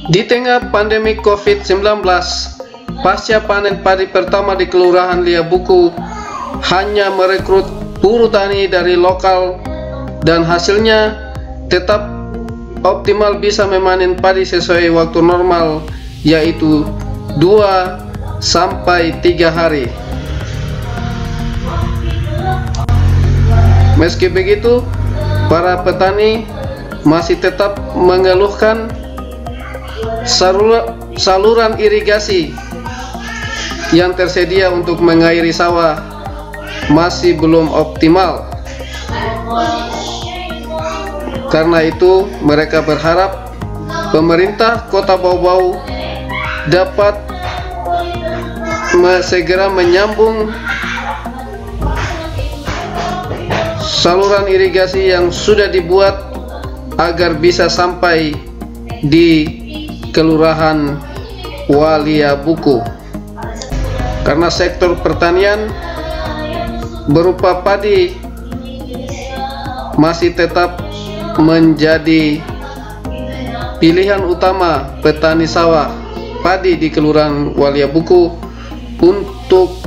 Di tengah pandemi COVID-19, pasca panen padi pertama di Kelurahan Liabuku hanya merekrut buruh tani dari lokal dan hasilnya tetap optimal bisa memanen padi sesuai waktu normal, yaitu 2 sampai 3 hari. Meski begitu, para petani masih tetap mengeluhkan saluran irigasi yang tersedia untuk mengairi sawah masih belum optimal. Karena itu, mereka berharap pemerintah Kota Bau-Bau dapat segera menyambung saluran irigasi yang sudah dibuat agar bisa sampai di Kelurahan Waliabuku. Karena sektor pertanian berupa padi masih tetap menjadi pilihan utama petani sawah padi di Kelurahan Waliabuku untuk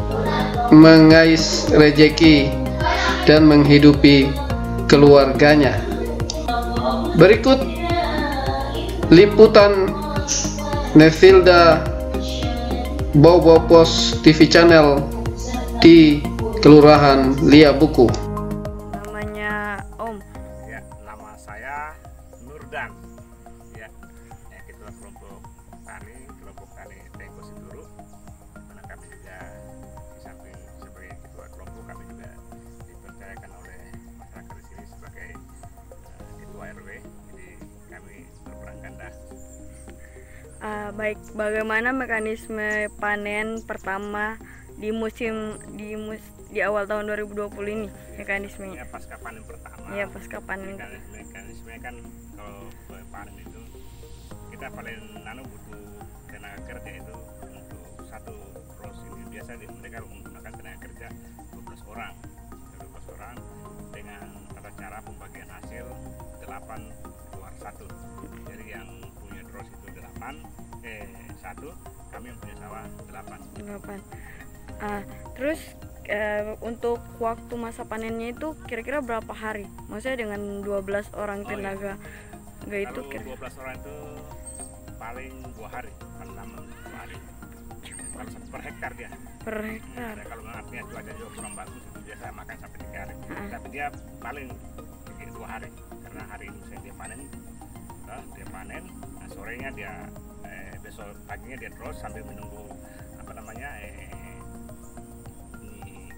mengais rejeki dan menghidupi keluarganya. Berikut liputan Nevilda Bau-Bau Pos TV Channel di Kelurahan Liabuku. Namanya Om. Ya, nama saya Nurdan. Ya, kita kelompok tani Tengko Siduru. Karena kami juga di samping sebagai ketua kelompok, kami juga dipercayakan oleh masyarakat di sini sebagai ketua RW. Jadi kami berperan ganda. Baik, bagaimana mekanisme panen pertama di awal tahun 2020 ini mekanismenya? Ya, pasca panen pertama. Ya, pasca panen. Mekanismenya kan kalau panen itu kita paling butuh tenaga kerja itu untuk satu ros ini biasa mereka menggunakan tenaga kerja 12 orang dengan tata cara pembagian hasil 8 keluar 1. Jadi yang punya ros itu 1, kami yang punya sawah 8. Terus untuk waktu masa panennya itu kira-kira berapa hari? Maksudnya dengan 12 orang tenaga itu kalau 12 orang itu paling 2 hari, paling lama 2 hari. Kalau per hektar dia. Per hektar. Ya, kalau artinya cuaca juga kurang bagus itu biasa makan sampai 3 hari. Tapi dia paling 2 hari karena hari ini dia panen, nah, sorenya dia besok paginya dia terus sambil menunggu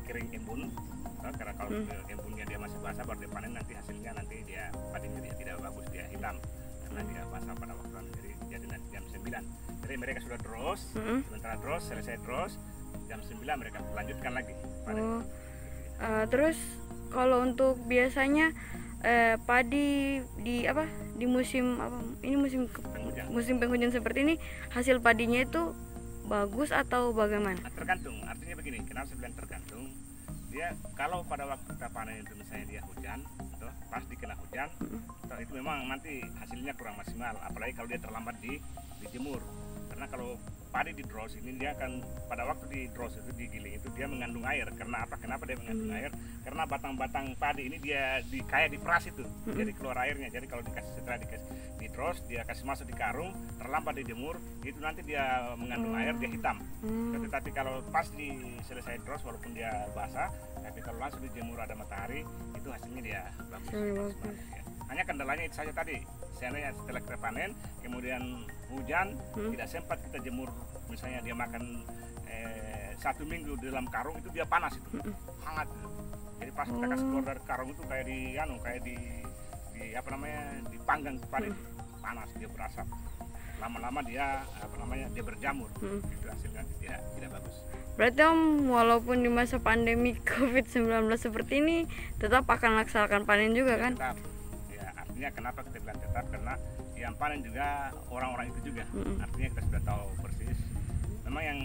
kering embun. Karena kalau embunnya dia masih basah baru dia panen, nanti hasilnya nanti dia padinya dia tidak bagus, dia hitam karena dia basah pada waktu jadi nanti jam 9. Jadi mereka sudah terus, sementara terus selesai terus jam 9 mereka lanjutkan lagi panen. Terus kalau untuk biasanya padi di musim musim penghujan seperti ini, hasil padinya itu bagus atau bagaimana? Tergantung, artinya begini, kenapa saya bilang tergantung. Dia kalau pada waktu kita panen itu misalnya dia hujan, pas dikena hujan, itu memang nanti hasilnya kurang maksimal, apalagi kalau dia terlambat dijemur. Karena kalau padi di dros ini dia akan pada waktu di dros itu digiling itu dia mengandung air. Karena apa? Kenapa dia mengandung air? Karena batang-batang padi ini dia kayak diperas itu, jadi keluar airnya. Jadi kalau setelah dikasih di dros, dia kasih masuk di karung, terlambat dijemur, itu nanti dia mengandung air, dia hitam. Tetapi kalau pas selesai dros walaupun dia basah, tapi kalau langsung dijemur ada matahari, itu hasilnya dia bagus. Hanya kendalanya itu saja tadi. Seandainya setelah kita panen, kemudian hujan, tidak sempat kita jemur, misalnya dia makan 1 minggu di dalam karung, itu dia panas itu, hangat. Jadi pas kita kasih keluar dari karung itu kayak dipanggang kepala itu, panas, dia berasap. Lama-lama dia dia berjamur, itu hasilnya tidak bagus. Berarti Om, walaupun di masa pandemi COVID-19 seperti ini, tetap akan laksanakan panen juga kan? Tetap. Ya, artinya kenapa kita bilang tetap, karena yang panen juga orang-orang itu juga. Artinya kita sudah tahu persis. Memang yang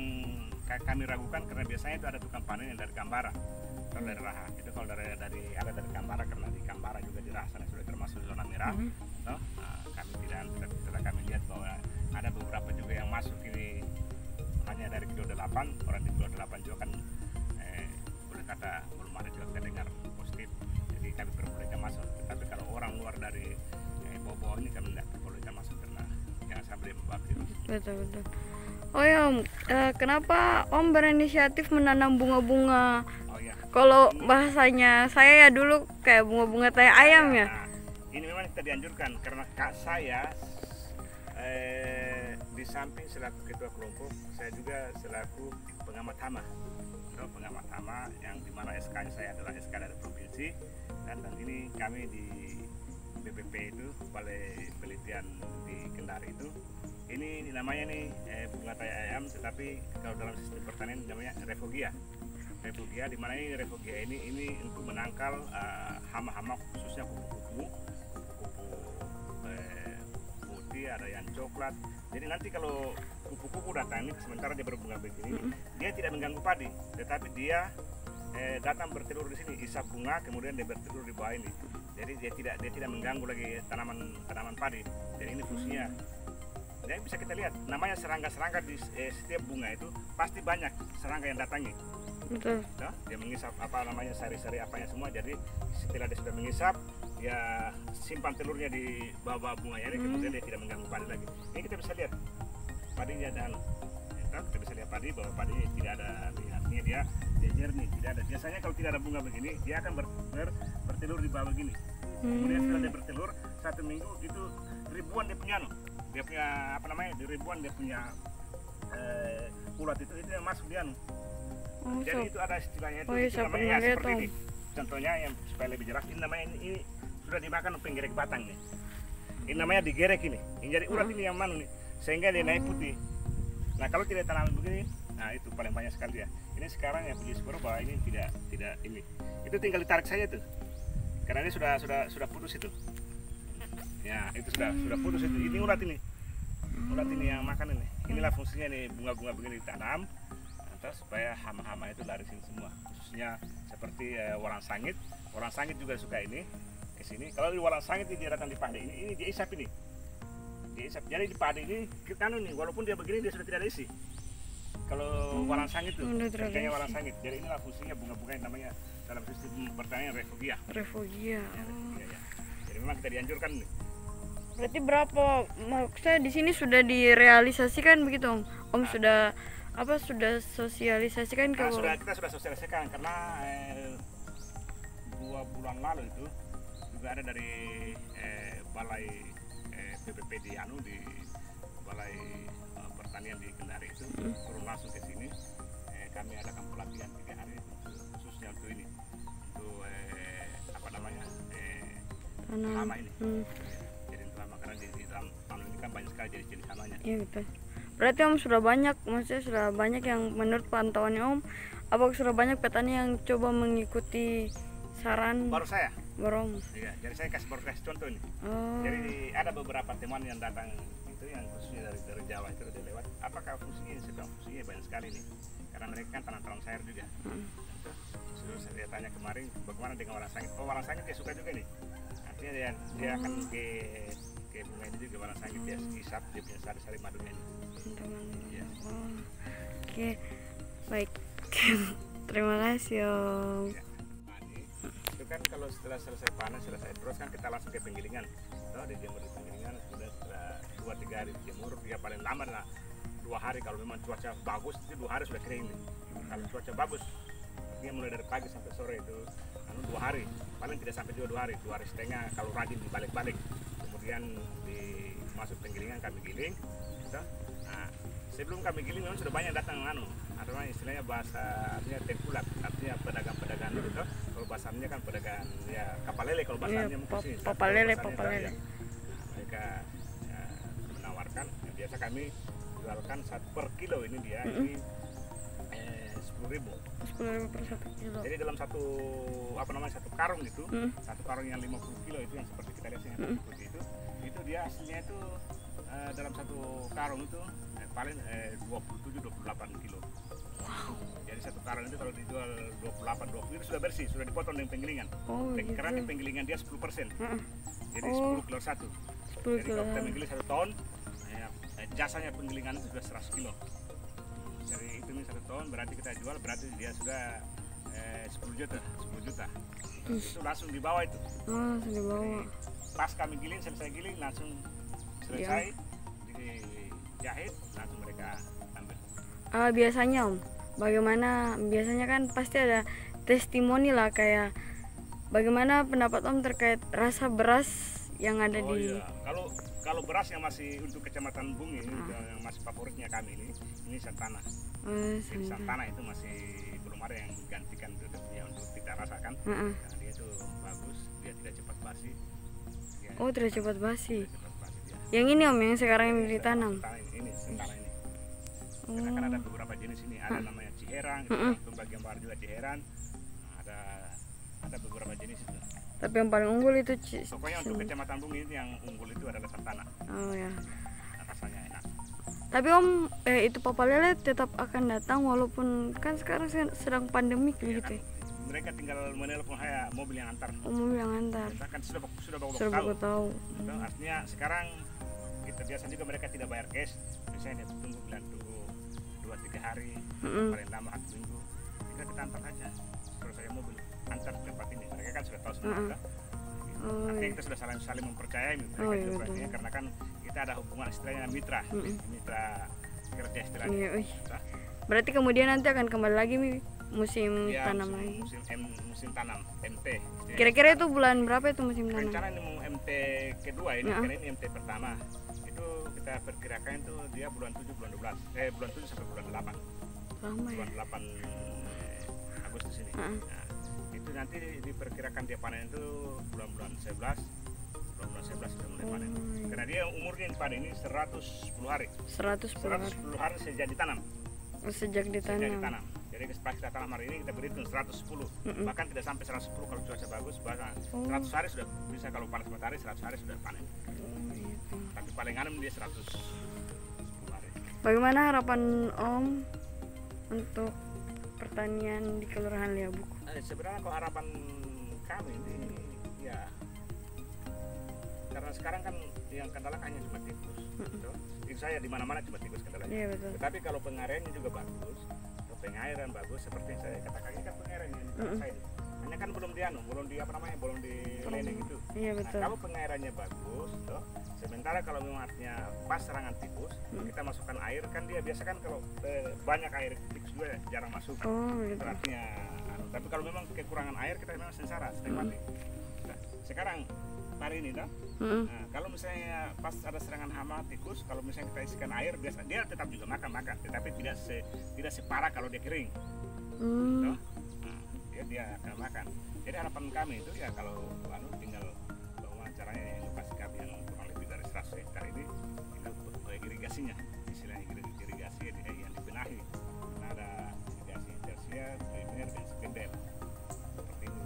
kami ragukan karena biasanya itu ada tukang panen yang dari Kambara atau dari Raha. Itu kalau ada dari Kambara, karena di Kambara juga di Raha sana sudah termasuk zona merah. Kami tidak kami lihat bahwa ada 8, orang di luar 8 juga kan boleh kata belum ada juga kita dengar positif, jadi kami perbolehkan masuk. Tapi kalau orang luar dari bawah ini kami tidak perbolehkan masuk karena jangan sampai membawa virus. Betul. Oh ya Om, kenapa Om berinisiatif menanam bunga-bunga? Oh ya. Kalau bahasanya saya ya dulu kayak bunga-bunga tai ayam ya. Nah, ini memang kita dianjurkan karena kak saya di samping selaku ketua kelompok, saya juga selaku pengamat hama. Pengamat hama yang dimana SK-nya saya adalah SK dari provinsi, dan ini kami di BPP itu, Balai Penelitian di Kendari itu, ini namanya nih bunga tai ayam, tetapi kalau dalam sistem pertanian namanya refugia. Refugia, di mana ini refugia ini untuk menangkal hama-hama, khususnya kupu-kupu putih, ada yang coklat. Jadi nanti kalau kupu-kupu datang ini, sementara dia berbunga begini, dia tidak mengganggu padi, tetapi dia datang bertelur di sini, isap bunga, kemudian dia bertelur di bawah ini. Jadi dia tidak mengganggu lagi tanaman padi. Jadi ini fungsinya. Dan bisa kita lihat, namanya serangga-serangga di setiap bunga itu pasti banyak serangga yang datangi. Betul. Nah, dia mengisap sari-sari apanya semua. Jadi setelah dia sudah mengisap, dia simpan telurnya di bawah bunganya ini, kemudian dia tidak mengganggu padi lagi. Ini kita bisa lihat padinya, dan kita bisa lihat padi bahwa padi tidak ada, artinya dia jernih, tidak ada. Biasanya kalau tidak ada bunga begini, dia akan bertelur di bawah begini. Kemudian setelah dia bertelur 1 minggu itu ribuan dia punya ribuan dia punya ulat itu yang masuk dia. Jadi itu ada istilahnya itu, namanya seperti ini. Contohnya yang supaya lebih jelas, ini namanya ini sudah dimakan penggerek batang nih. Ini namanya digerek ini. Ini jadi ulat ini yang nih, sehingga dia naik putih. Nah kalau tidak tanam begini, nah itu paling banyak sekali ya. Ini sekarang yang punya sporo bahwa ini tidak ini. Itu tinggal ditarik saja tuh, karena ini sudah putus itu. Ya itu sudah putus itu. Ini ulat ini yang makan ini. Inilah fungsinya nih, bunga-bunga begini ditanam, supaya hama-hama itu lari sini semua, khususnya seperti walang sangit. Walang sangit juga suka ini ke sini. Kalau di walang sangit dia datang di padi ini dia isap ini. Dia isap. Jadi di padi ini kita nih, walaupun dia begini dia sudah tidak ada isi. Kalau walang sangit itu, kerjanya walang sangit. Jadi inilah fungsinya bunga-bunga yang namanya dalam sistem pertanian refugia. Refugia. Ya. Jadi memang kita dianjurkan nih. Berarti berapa? Maksudnya di sini sudah direalisasikan begitu Om? Sudah sosialisasikan ke kita sudah sosialisasikan karena 2 bulan lalu itu juga ada dari balai BPP di balai pertanian di Kendari itu turun langsung ke sini. Kami adakan pelatihan 3 hari khususnya untuk ini, untuk hama ini. Jadi untuk hama, karena di dalam hama ini kan banyak sekali jenis hamanya. Iya betul. Berarti Om sudah banyak, maksudnya sudah banyak yang menurut pantauannya Om, apakah sudah banyak petani yang coba mengikuti saran? Baru saya. Baru Om. Iya, jadi saya kasih contoh ini. Jadi ada beberapa teman yang datang itu, yang khususnya dari Jawa itu udah lewat. Apakah fungsinya? Fungsinya banyak sekali nih, karena mereka kan tanam sayur juga. Terus saya tanya kemarin, bagaimana dengan walang sangit? Oh, walang sangit dia suka juga nih. Artinya dia akan ke bunga ini juga, walang sangit dia isap, dia punya sari-sari madunya ini. Ya. Oke, baik. Terima kasih Om. Ya. Itu kan kalau setelah selesai panen, terus kan kita langsung ke penggilingan. Dijemur di penggilingan, sudah setelah 2-3 hari dijemur, dia paling lama lah 2 hari. Kalau memang cuaca bagus itu 2 hari sudah kering nih. Kalau cuaca bagus, dia mulai dari pagi sampai sore itu 2 hari, paling tidak sampai 2 hari, 2 hari setengah kalau rajin dibalik-balik. Kemudian masuk penggilingan, kami giling. Nah, sebelum kami giling memang sudah banyak datang artinya istilahnya bahasa artinya tengkulak, artinya pedagang-pedagang itu. Kalau bahasanya kan pedagang ya kapal lele, kalau bahasanya mungkin sih kapal lele. Nah, mereka menawarkan, biasa kami jualkan per kilo ini dia ini 10.000. 10.000 per 1 kilo. Jadi dalam satu karung itu, satu karung yang 50 kilo itu yang seperti kita lihat yang putih itu dia aslinya itu dalam satu karung itu paling 27-28 kilo. Jadi satu karung itu kalau dijual 28-20 itu sudah bersih, sudah dipotong dengan penggilingan. Karena di penggilingan dia 10%. Jadi 10 kilo satu. Jadi kalau kita menggiling 1 ton, jasanya penggilingan itu sudah 100 kilo. Jadi itu nih 1 ton berarti kita jual berarti dia sudah 10 juta. Itu langsung dibawa itu. Langsung dibawa. Jadi, pas kami giling selesai giling langsung selesai dijahit langsung mereka ambil. Biasanya Om, bagaimana biasanya kan pasti ada testimoni lah, kayak bagaimana pendapat Om terkait rasa beras yang ada di Iya. Kalau beras yang masih untuk Kecamatan Bungi yang masih favoritnya kami ini Santana. Jadi Santana itu masih belum ada yang gantikan untuk kita rasakan. Karena dia itu bagus, dia tidak cepat basi. tidak cepat basi. Tidak cepat basi dia. Yang ini Om, yang sekarang ini ditanam. Santana ini. Karena kan ada beberapa jenis ini, ada namanya Ciherang, pembagian baru juga Ciherang. Ada beberapa jenis itu. Tapi yang paling unggul itu Pokoknya untuk Kecamatan Bungi ini yang unggul itu adalah Santana. Oh ya. Rasanya enak. Tapi Om, itu Papa Lele tetap akan datang walaupun kan sekarang sedang pandemik begitu. Mereka tinggal menelpon mobil yang antar. Mobil yang antar. Kita kan sudah baku tahu. Artinya sekarang kita biasa juga mereka tidak bayar cash. Misalnya tunggu 2-3 hari, paling lama 1 minggu. Kita antar aja. Terus saya mobil antar ke tempat ini. Mereka kan sudah tahu semua kita. Artinya kita sudah saling mempercayai mereka juga karena kan kita ada hubungan istilahnya mitra kerja istilahnya. Berarti kemudian nanti akan kembali lagi musim tanam lagi. Musim tanam MT. Kira-kira itu bulan berapa itu musim tanam? Rencana ini mau MT kedua ini, karena ini MT pertama. Itu kita perkirakan itu dia bulan 7 bulan 12. Bulan 7 sampai bulan 8. Lama ya? Bulan 8 Agustus ini. Nah, itu nanti diperkirakan dia panen itu bulan 11 sudah mulai panen. Karena dia umurnya panen ini 110 hari. 110 hari sejak ditanam. Sejak ditanam. Jadi pas kita tanam hari ini kita beri itu 110. Bahkan tidak sampai 110 kalau cuaca bagus, bahkan 100 hari sudah bisa, kalau panas matahari 100 hari sudah panen. Tapi paling aneh dia 110 hari. Bagaimana harapan Om untuk pertanian di Kelurahan Liabuku? Sebenarnya kalau harapan kami ini ya, karena sekarang kan yang kendala hanya cuma tikus. Itu saya di mana-mana cuma tikus kendalanya. Iya, betul. Tetapi kalau pengairannya juga bagus, pengairan bagus seperti yang saya katakan ini kan pengairan yang saya ini. Hanya kan belum di lening itu. Iya, betul. Nah, kalau pengairannya bagus, sementara kalau memang artinya pas serangan tikus, kita masukkan air kan dia biasa kan kalau banyak air tikus juga jarang masuk. Gitu. Artinya, tapi kalau memang kekurangan air kita memang sengsara, sering mati. Nah, sekarang hari ini nah, kalau misalnya pas ada serangan hama tikus, kalau misalnya kita isikan air biasa dia tetap juga makan, tetapi tidak separah kalau dia kering. Dia akan makan. Jadi harapan kami itu ya kalau tinggal caranya yang lokasi kami yang kurang lebih dari 100 hektar ini tinggal irigasinya, istilahnya irigasi yang dibenahi. Nah, ada irigasi tersier, primer dan sekunder. Seperti ini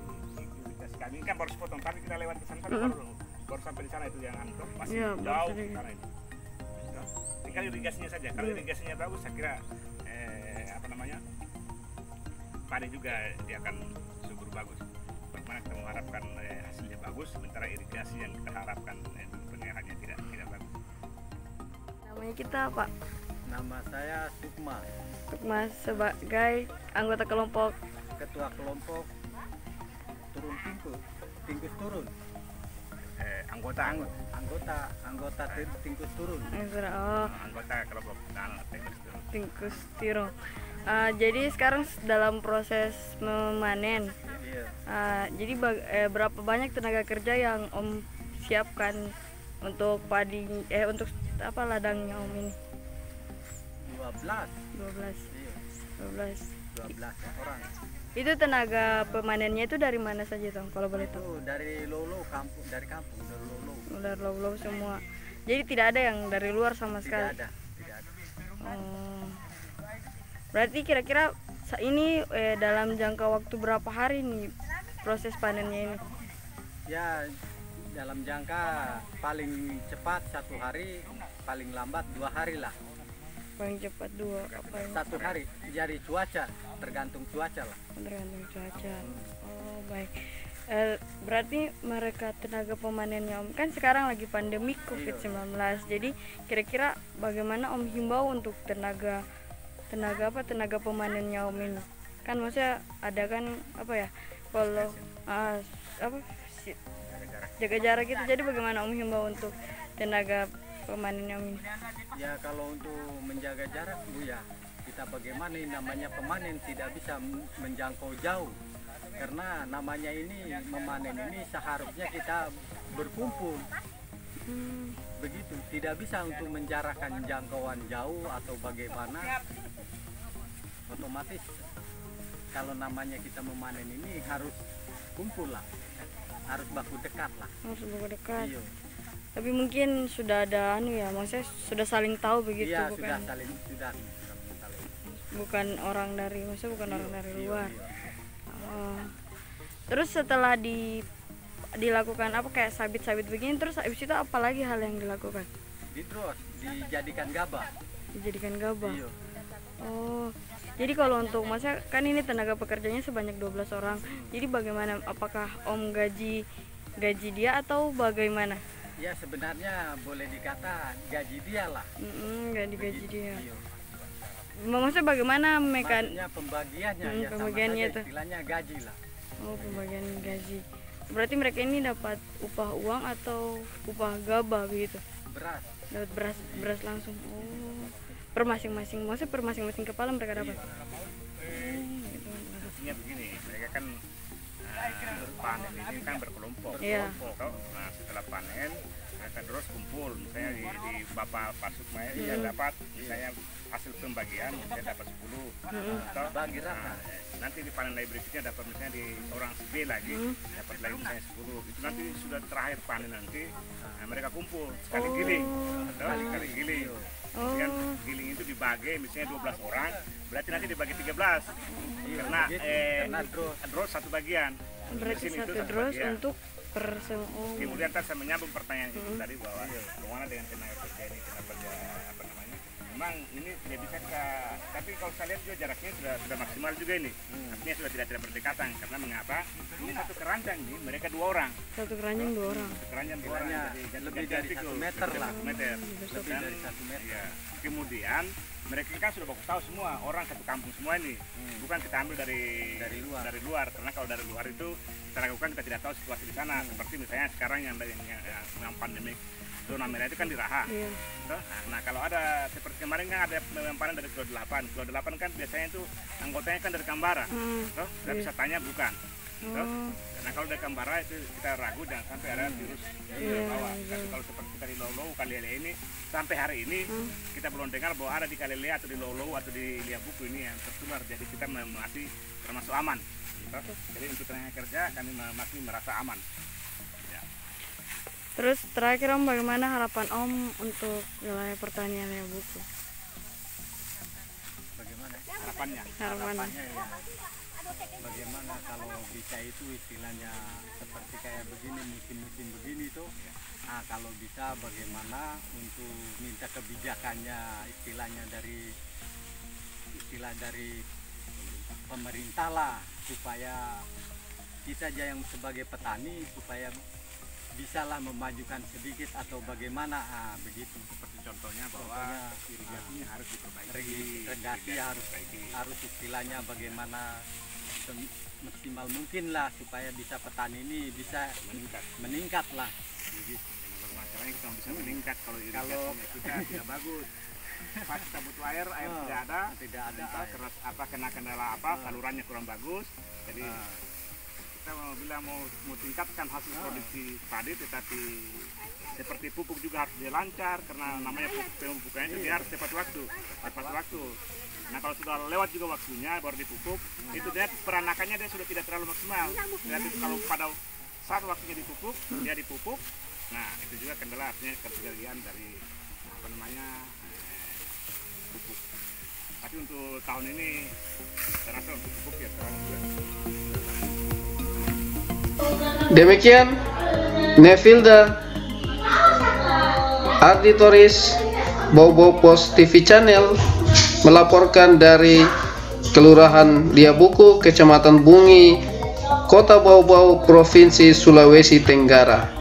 irigasi kami kan baru sepotong, tapi kita lewat ke sana baru sampai di sana itu yang masih jauh ke sana ini. Tinggal irigasinya saja. Kalau irigasinya bagus, saya kira padi juga dia akan subur bagus. Bagaimana kita mengharapkan hasilnya bagus, sementara irigasi yang kita harapkan pengairannya tidak bagus. Namanya kita Pak? Nama saya Sukma. Sukma sebagai anggota kelompok. Ketua kelompok turun tingkus turun. Anggota tingkus turun. Anggota kelompok tingkus turun. Jadi sekarang dalam proses memanen. Jadi berapa banyak tenaga kerja yang Om siapkan untuk padi untuk ladangnya Om ini? 12 orang. Itu tenaga pemanennya itu dari mana saja Tom, kalau boleh tahu? Dari Lolo, dari kampung dari Lolo semua. Jadi tidak ada yang dari luar sama sekali. Tidak ada. Berarti kira-kira ini dalam jangka waktu berapa hari nih proses panennya ini? Ya, dalam jangka paling cepat 1 hari, paling lambat 2 hari lah. Paling cepat 1 hari. Jadi cuaca, tergantung cuaca lah. Tergantung cuaca. Oh, baik. Berarti mereka tenaga pemanennya Om, kan sekarang lagi pandemi COVID-19. Jadi kira-kira bagaimana Om himbau untuk tenaga tenaga pemanennya Om ini? Kan maksudnya ada kan apa ya, kalau jaga jarak gitu. Jadi bagaimana Om himbau untuk tenaga pemanennya Om ini? Ya kalau untuk menjaga jarak Bu ya, kita bagaimana ini namanya pemanen tidak bisa menjangkau jauh. Karena namanya ini memanen ini seharusnya kita berkumpul. Begitu, tidak bisa untuk menjarakkan jangkauan jauh atau bagaimana. Otomatis kalau namanya kita memanen ini harus kumpul lah, harus baku dekat lah. Harus baku dekat. Iya. Tapi mungkin sudah ada maksudnya sudah saling tahu begitu, Iya, bukan? sudah. Bukan orang dari, maksudnya bukan orang dari luar. Iya. Oh. Terus setelah dilakukan apa kayak sabit-sabit begini, terus habis itu apa lagi hal yang dilakukan? Terus dijadikan gabah. Dijadikan gabah. Iya. Oh. Jadi kalau untuk masa kan ini tenaga pekerjanya sebanyak 12 orang. Jadi bagaimana, apakah Om gaji dia atau bagaimana? Ya sebenarnya boleh dikata gaji dia lah. Gaji dia. Iya. Maksudnya bagaimana Maksudnya pembagiannya ya pembagiannya sama saja istilahnya gaji lah. Oh, pembagian gaji. Berarti mereka ini dapat upah uang atau upah gabah begitu? Beras. Dapat beras langsung. Oh. Per masing-masing, maksudnya per masing-masing kepala mereka dapat. Gitu. Maksudnya begini, mereka kan panen ini kan berkelompok. Iya. Nah setelah panen mereka terus kumpul, misalnya di Bapak Pasukmaya dia dapat misalnya hasil pembagian misalnya dapat 10 atau bagi rata. Nanti di panen lagi berikutnya dapat misalnya di orang B lagi dapat lagi misalnya 10. Itu nanti sudah terakhir panen nanti mereka kumpul sekali giling atau sekali giling. Kemudian giling itu dibagi misalnya 12 orang, berarti nanti dibagi 13 karena draw satu bagian. Berarti satu draws untuk per Kemudian saya menyambung pertanyaan itu tadi bahwa bagaimana dengan tenaga kerja ini, kenapa dia apa namanya? Memang ini tidak bisa kita, tapi kalau saya lihat juga jaraknya sudah maksimal juga ini. Artinya sudah tidak berdekatan karena mengapa? Ini satu keranjang nih, mereka 2 orang. Satu keranjang 2 orang. Satu keranjang 2 orang. Jadi lebih dari 1 meter lah. Lebih dari 1 meter. Ya. Kemudian mereka kan sudah baku tahu semua orang satu kampung semua ini, bukan kita ambil dari luar karena kalau dari luar itu kita lakukan kita tidak tahu situasi di sana. Seperti misalnya sekarang yang pandemi zona merah itu kan di Raha. Nah kalau ada seperti kemarin kan ada yang panen dari Kilo 8 kan biasanya itu anggotanya kan dari Kambara, kita bisa tanya bukan. Karena kalau dari Kambara itu kita ragu jangan sampai ada virus yang bawah. Tapi kalau seperti kita di Lolo Kalele ini sampai hari ini kita belum dengar bahwa ada di Kalele atau di Lolo atau di Liabuku ini yang tertular. Jadi kita masih termasuk aman. Jadi untuk tenaga kerja kami masih merasa aman. Ya. Terus terakhir Om, bagaimana harapan Om untuk wilayah pertanian Liabuku? Bagaimana? Harapannya Ya, bagaimana kalau bisa itu istilahnya seperti kayak begini musim-musim begini tuh. Nah kalau bisa bagaimana untuk minta kebijakannya istilahnya dari pemerintah lah, supaya kita aja yang sebagai petani supaya bisalah memajukan sedikit atau bagaimana begitu. seperti contohnya bahwa irigasinya harus diperbaiki. Irigasi harus istilahnya bagaimana maksimal mungkin lah supaya bisa petani ini bisa meningkat lah. Begitu. Masalahnya kita bisa meningkat kalau irigasinya kita tidak bagus. Pas kita butuh air tidak ada. Terus kena kendala salurannya kurang bagus. Jadi kita mau tingkatkan hasil produksi padi, tetapi seperti pupuk juga harus dia lancar karena namanya pemupukannya itu dia harus tepat waktu. Nah kalau sudah lewat juga waktunya baru dipupuk, itu dia peranakannya dia sudah tidak terlalu maksimal. Jadi kalau pada saat waktunya dipupuk, dia dipupuk. Nah itu juga kendala artinya ketersediaan dari pupuk. Tapi untuk tahun ini saya rasa untuk pupuk ya Demikian Nevilda Arditoris Bobo Pos TV Channel melaporkan dari Kelurahan Liabuku, Kecamatan Bungi, Kota Bau-Bau, Provinsi Sulawesi Tenggara.